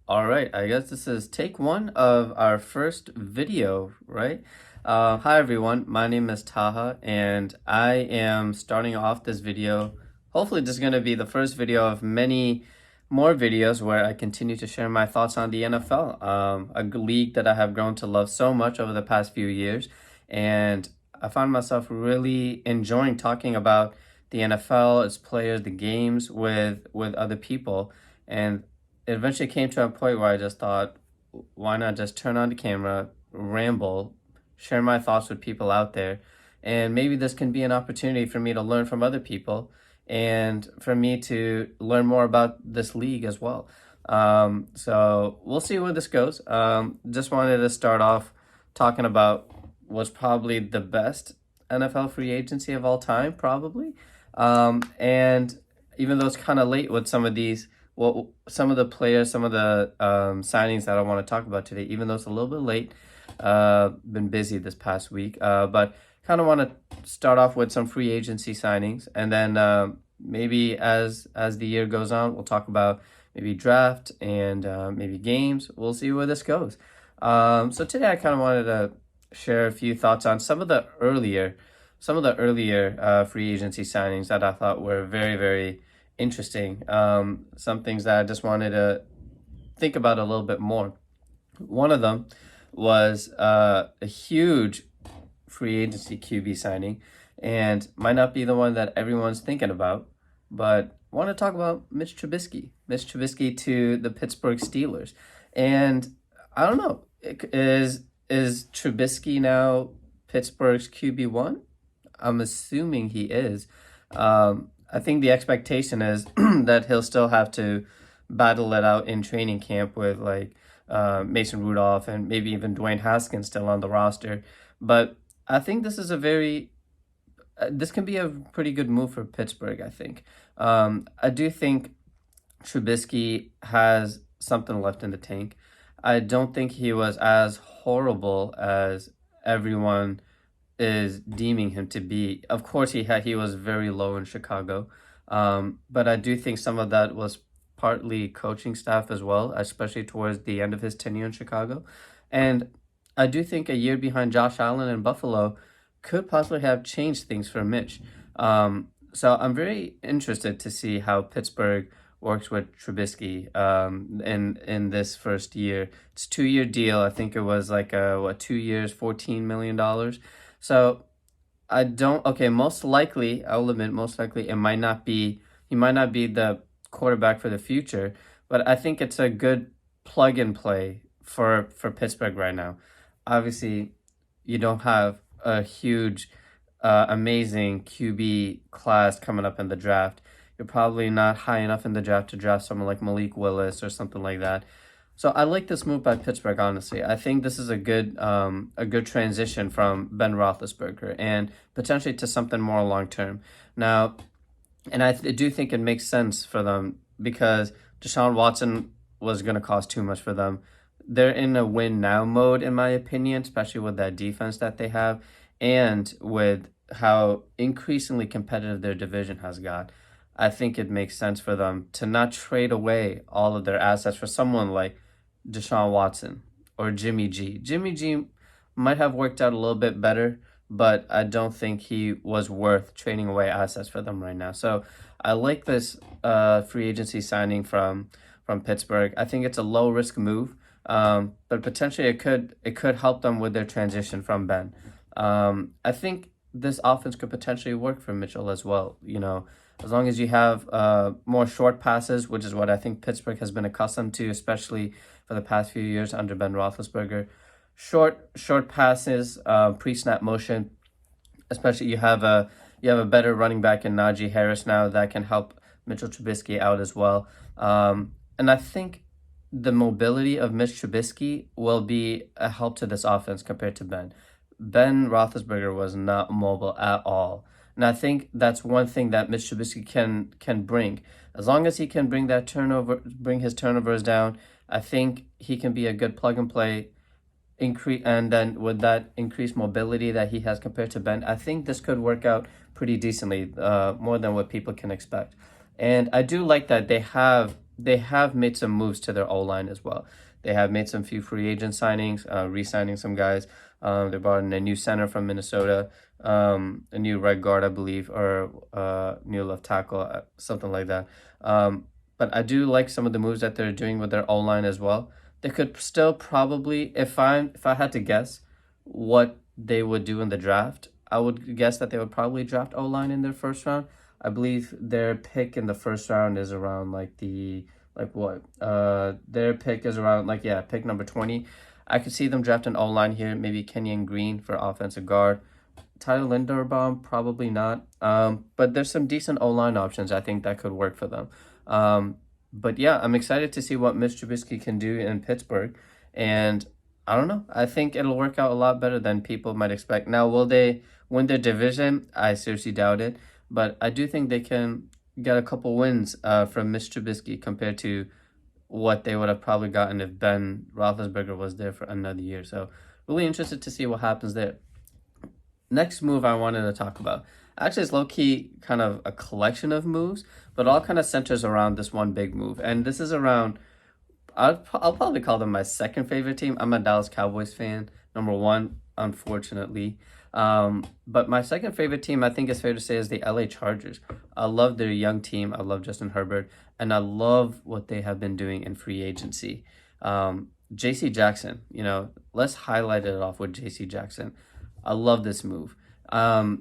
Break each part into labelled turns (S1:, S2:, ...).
S1: All right, I guess this is take one of our first video, right? Hi everyone, my name is Taha, and I am starting off this video. Hopefully, this is going to be the first video of many more videos where I continue to share my thoughts on the NFL, a league that I have grown to love so much over the past few years. And I find myself really enjoying talking about the NFL, its players, the games with other people. And it eventually came to a point where I just thought, why not just turn on the camera, ramble, share my thoughts with people out there, and maybe this can be an opportunity for me to learn from other people and for me to learn more about this league as well. So we'll see where this goes. Just wanted to start off talking about what's probably the best NFL free agency of all time, probably. And even though it's kind of late with some of these, well, some of the players, some of the signings that I want to talk about today, even though it's a little bit late, been busy this past week, but kind of want to start off with some free agency signings, and then maybe as the year goes on, we'll talk about maybe draft and maybe games. We'll see where this goes. So today I kind of wanted to share a few thoughts on some of the earlier free agency signings that I thought were very, very interesting. Some things that I just wanted to think about a little bit more. One of them was a huge free agency QB signing, and might not be the one that everyone's thinking about, but I want to talk about Mitch Trubisky. Mitch Trubisky to the Pittsburgh Steelers. And I don't know, is Trubisky now Pittsburgh's QB1? I'm assuming he is. I think the expectation is that he'll still have to battle it out in training camp with like Mason Rudolph and maybe even Dwayne Haskins still on the roster. But I think this can be a pretty good move for Pittsburgh, I think. I do think Trubisky has something left in the tank. I don't think he was as horrible as everyone is deeming him to be. Of course, he was very low in Chicago, but I do think some of that was partly coaching staff as well, especially towards the end of his tenure in Chicago. And I do think a year behind Josh Allen in Buffalo could possibly have changed things for Mitch. So I'm very interested to see how Pittsburgh works with Trubisky in this first year. It's a 2-year deal. I think it was like 2 years, $14 million. So I don't. Okay, most likely, I'll admit, most likely he might not be the quarterback for the future, but I think it's a good plug and play for Pittsburgh right now. Obviously, you don't have a huge, amazing QB class coming up in the draft. You're probably not high enough in the draft to draft someone like Malik Willis or something like that. So I like this move by Pittsburgh, honestly. I think this is a good transition from Ben Roethlisberger and potentially to something more long term. Now, and do think it makes sense for them because Deshaun Watson was going to cost too much for them. They're in a win now mode, in my opinion, especially with that defense that they have and with how increasingly competitive their division has got. I think it makes sense for them to not trade away all of their assets for someone like Deshaun Watson or Jimmy G. Jimmy G might have worked out a little bit better, but I don't think he was worth trading away assets for them right now. So I like this free agency signing from Pittsburgh. I think it's a low risk move, but potentially it could help them with their transition from Ben. I think this offense could potentially work for Mitchell as well. As long as you have more short passes, which is what I think Pittsburgh has been accustomed to, especially for the past few years under Ben Roethlisberger. Short passes, pre-snap motion, especially you have a better running back in Najee Harris now that can help Mitchell Trubisky out as well. And I think the mobility of Mitch Trubisky will be a help to this offense compared to Ben. Ben Roethlisberger was not mobile at all. And I think that's one thing that Mitch Trubisky can bring. As long as he can bring his turnovers down, I think he can be a good plug and play increase, and then with that increased mobility that he has compared to Ben, I think this could work out pretty decently, more than what people can expect. And I do like that they have they have made some moves to their O-line as well. They have made some few free agent signings, re-signing some guys. They brought in a new center from Minnesota, a new right guard, I believe, or new left tackle, something like that. But I do like some of the moves that they're doing with their O-line as well. They could still probably, if I had to guess what they would do in the draft, I would guess that they would probably draft O-line in their first round. I believe their pick in the first round is around like what? Their pick is around like, yeah, pick number 20. I could see them drafting O-line here, maybe Kenyon Green for offensive guard. Tyler Linderbaum, probably not. But there's some decent O-line options I think that could work for them. But yeah, I'm excited to see what Mitch Trubisky can do in Pittsburgh. And I don't know. I think it'll work out a lot better than people might expect. Now, will they win their division? I seriously doubt it. But I do think they can get a couple wins from Mitch Trubisky compared to what they would have probably gotten if Ben Roethlisberger was there for another year. So really interested to see what happens there. Next move I wanted to talk about. Actually, it's low-key kind of a collection of moves, but all kind of centers around this one big move. And this is around, I'll probably call them my second favorite team. I'm a Dallas Cowboys fan, number one, unfortunately. But my second favorite team, I think it's fair to say, is the LA Chargers. I love their young team. I love Justin Herbert, and I love what they have been doing in free agency. JC Jackson, let's highlight it off with JC Jackson. I love this move. To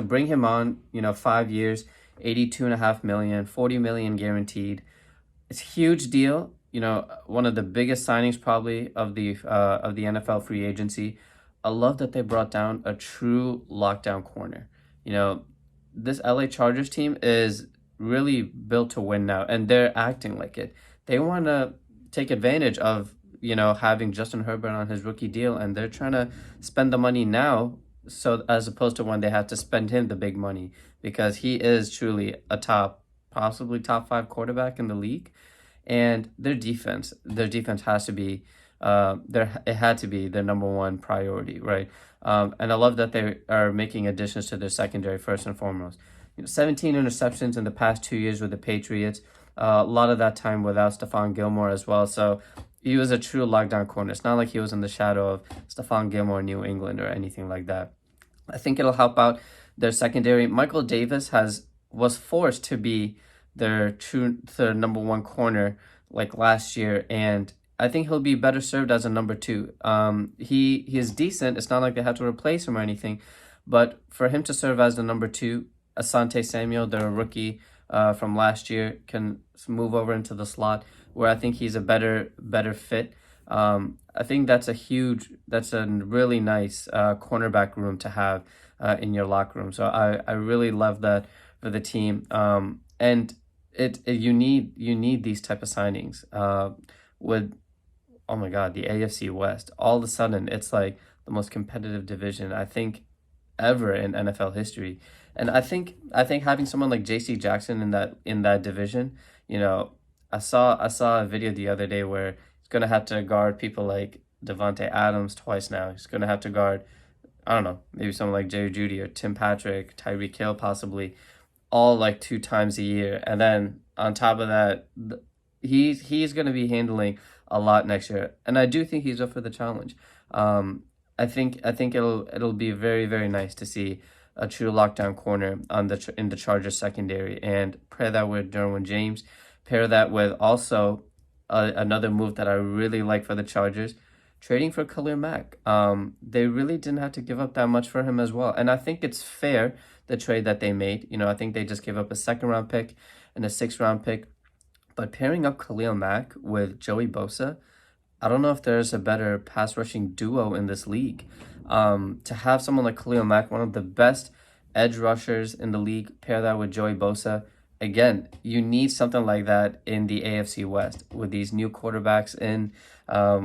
S1: bring him on, 5 years, 82.5 million, 40 million guaranteed. It's a huge deal. One of the biggest signings probably of the NFL free agency. I love that they brought down a true lockdown corner. This LA Chargers team is really built to win now, and they're acting like it. They want to take advantage of having Justin Herbert on his rookie deal, and they're trying to spend the money now, so as opposed to when they have to spend him the big money, because he is truly a possibly top five quarterback in the league. And their defense has to be it had to be their number one priority, right? And I love that they are making additions to their secondary first and foremost. 17 interceptions in the past 2 years with the Patriots. A lot of that time without Stephon Gilmore as well. So he was a true lockdown corner. It's not like he was in the shadow of Stephon Gilmore in New England or anything like that. I think it'll help out their secondary. Michael Davis was forced to be their number one corner like last year, and I think he'll be better served as a number two. He is decent. It's not like they have to replace him or anything, but for him to serve as the number two, Asante Samuel, their rookie from last year, can move over into the slot where I think he's a better fit. I think that's a really nice cornerback room to have in your locker room. So I really love that for the team. And you need these type of signings with, oh my God, the AFC West. All of a sudden, it's like the most competitive division I think ever in NFL history. And I think having someone like JC Jackson in that division, I saw a video the other day where he's gonna have to guard people like Devontae Adams twice now. He's gonna have to guard, I don't know, maybe someone like Jerry Jeudy or Tim Patrick, Tyreek Hill possibly, all like 2 times a year. And then on top of that, he's gonna be handling a lot next year, and I do think he's up for the challenge. I think it'll be very, very nice to see a true lockdown corner in the Chargers secondary, and pair that with Derwin James, pair that with also another move that I really like for the Chargers, trading for Khalil Mack. They really didn't have to give up that much for him as well, and I think it's fair, the trade that they made. I think they just gave up a second-round pick and a sixth-round pick, but pairing up Khalil Mack with Joey Bosa, I don't know if there's a better pass rushing duo in this league. To have someone like Khalil Mack, one of the best edge rushers in the league, pair that with Joey Bosa. Again, you need something like that in the AFC West with these new quarterbacks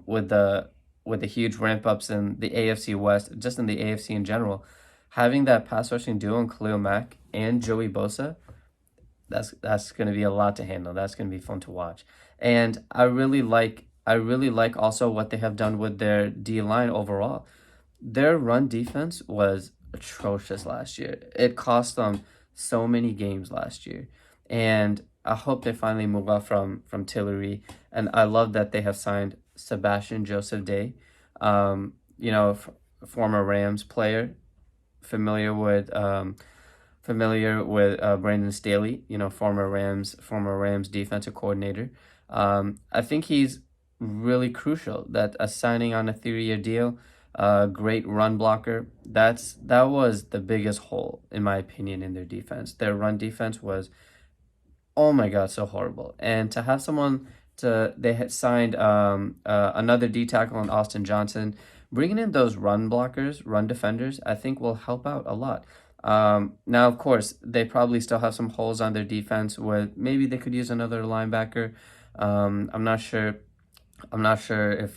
S1: with the huge ramp ups in the AFC West, just in the AFC in general. Having that pass rushing duo in Khalil Mack and Joey Bosa, that's going to be a lot to handle. That's going to be fun to watch. And I really like also what they have done with their D line overall. Their run defense was atrocious last year. It cost them so many games last year. And I hope they finally move on from Tillery, and I love that they have signed Sebastian Joseph Day, former Rams player, familiar with Brandon Staley, former Rams defensive coordinator. I think he's really crucial. That a signing on a 3-year deal, great run blocker. That was the biggest hole in my opinion in their defense. Their run defense was, oh my God, so horrible. And to have someone they had signed another D tackle in Austin Johnson, bringing in those run blockers, run defenders, I think will help out a lot. Now, of course, they probably still have some holes on their defense where maybe they could use another linebacker. I'm not sure. I'm not sure if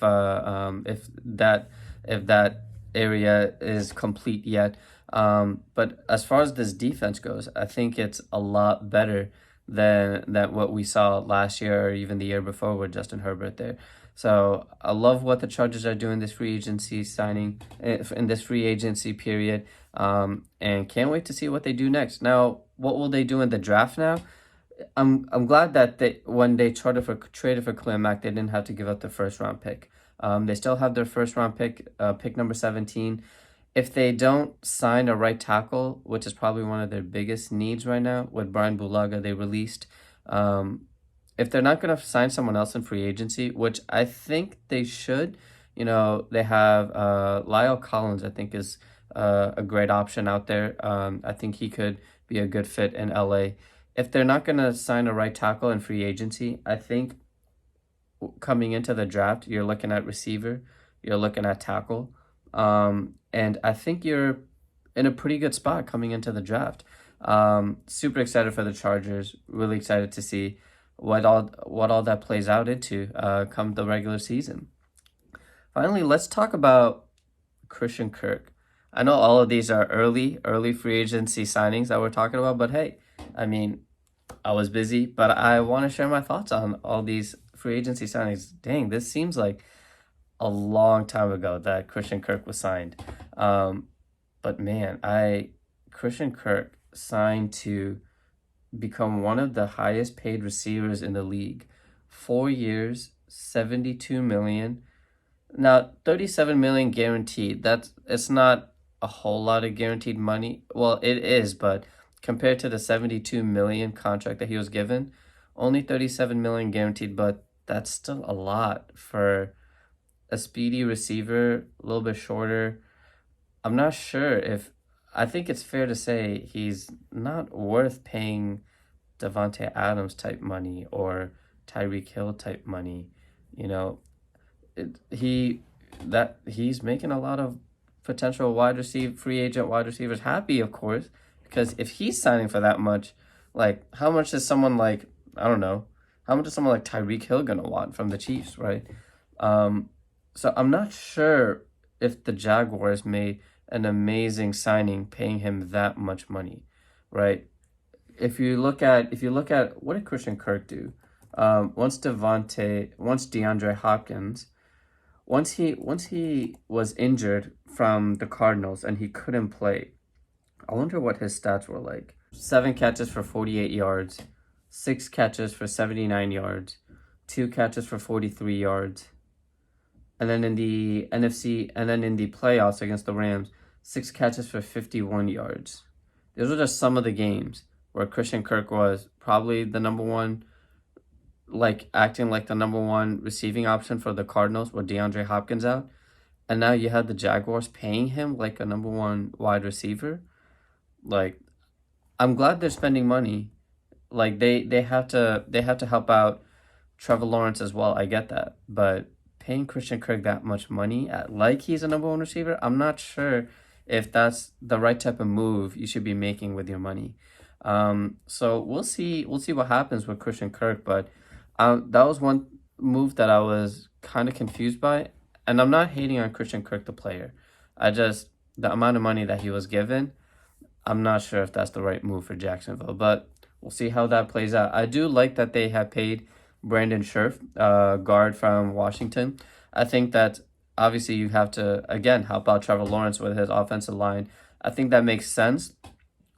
S1: that area is complete yet. But as far as this defense goes, I think it's a lot better than what we saw last year or even the year before with Justin Herbert there. So I love what the Chargers are doing this free agency signing in this free agency period, and can't wait to see what they do next. Now, what will they do in the draft now? I'm glad that when they traded for Khalil Mack, they didn't have to give up the first round pick. They still have their first round pick, pick number 17. If they don't sign a right tackle, which is probably one of their biggest needs right now, with Brian Bulaga they released, if they're not going to sign someone else in free agency, which I think they should, they have Lyle Collins, I think is a great option out there. I think he could be a good fit in LA. If they're not going to sign a right tackle in free agency, I think coming into the draft, you're looking at receiver, you're looking at tackle. And I think you're in a pretty good spot coming into the draft. Super excited for the Chargers. Really excited to see what all that plays out into come the regular season. Finally, let's talk about Christian Kirk. I know all of these are early free agency signings that we're talking about, but hey, I mean, I was busy, but I want to share my thoughts on all these free agency signings. Dang, this seems like a long time ago that Christian Kirk was signed. But man, Christian Kirk signed to become one of the highest paid receivers in the league. 4 years, 72 million. Now, 37 million guaranteed. It's not a whole lot of guaranteed money. Well, it is, but compared to the 72 million contract that he was given, only 37 million guaranteed, but that's still a lot for a speedy receiver, a little bit shorter. I'm not sure if I think it's fair to say he's not worth paying Devontae Adams type money or Tyreek Hill type money. You know, he's making a lot of potential free agent wide receivers happy, of course, because if he's signing for that much, like how much is someone like I don't know, how much is someone like Tyreek Hill gonna want from the Chiefs, right? So I'm not sure if the Jaguars made an amazing signing paying him that much money, right? If you look at what did Christian Kirk do? Once DeAndre Hopkins, once he was injured from the Cardinals and he couldn't play, I wonder what his stats were like. 7 catches for 48 yards, 6 catches for 79 yards, 2 catches for 43 yards. And then in the NFC, and then in the playoffs against the Rams, 6 catches for 51 yards. Those are just some of the games where Christian Kirk was probably the number one, like acting like the number one receiving option for the Cardinals with DeAndre Hopkins out. And now you had the Jaguars paying him like a number one wide receiver. Like, I'm glad they're spending money. Like they have to help out Trevor Lawrence as well. I get that, but paying Christian Kirk that much money like he's a number one receiver, I'm not sure if that's the right type of move you should be making with your money. So we'll see what happens with Christian Kirk, but that was one move that I was kind of confused by, and I'm not hating on Christian Kirk the player. The amount of money that he was given, I'm not sure if that's the right move for Jacksonville, but we'll see how that plays out. I do like that they have paid Brandon Scherf, guard from Washington. I think that obviously you have to, again, help out Trevor Lawrence with his offensive line. I think that makes sense.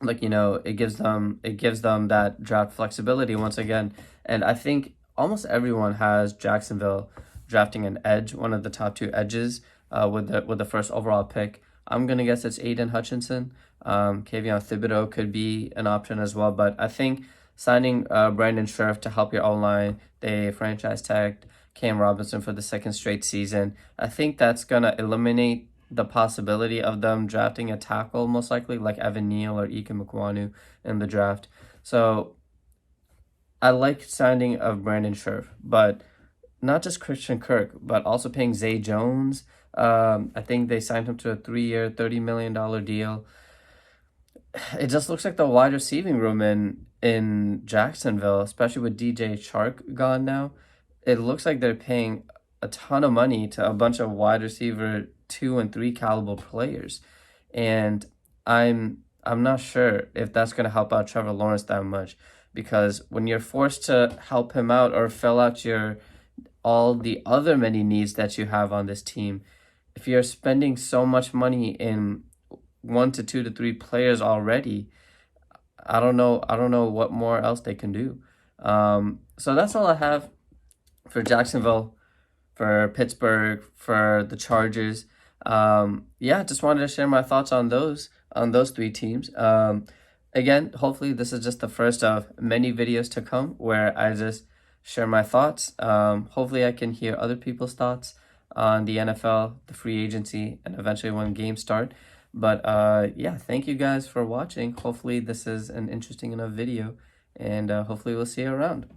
S1: like, it gives them that draft flexibility once again. And I think almost everyone has Jacksonville drafting an edge, one of the top two edges, with the first overall pick. I'm gonna guess it's Aiden Hutchinson. Kayvon Thibodeau could be an option as well, but I think signing Brandon Scherf to help your O line, they franchise tagged Cam Robinson for the second straight season. I think that's gonna eliminate the possibility of them drafting a tackle, most likely, like Evan Neal or Ike Mekwanu in the draft. So I like signing of Brandon Scherf, but not just Christian Kirk, but also paying Zay Jones. I think they signed him to a 3-year, $30 million deal. It just looks like the wide receiving room in Jacksonville, especially with DJ Chark gone now. It looks like they're paying a ton of money to a bunch of wide receiver 2 and 3 caliber players, and I'm not sure if that's gonna help out Trevor Lawrence that much, because when you're forced to help him out or fill out your all the other many needs that you have on this team, if you're spending so much money in 1 to 2 to 3 players already, I don't know what more else they can do. So that's all I have for Jacksonville, for Pittsburgh, for the Chargers. Yeah, just wanted to share my thoughts on those three teams. Again, hopefully this is just the first of many videos to come where I just share my thoughts. Hopefully I can hear other people's thoughts on the NFL, the free agency, and eventually when games start. But yeah, thank you guys for watching. Hopefully this is an interesting enough video, and hopefully we'll see you around.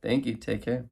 S1: Thank you. Take care.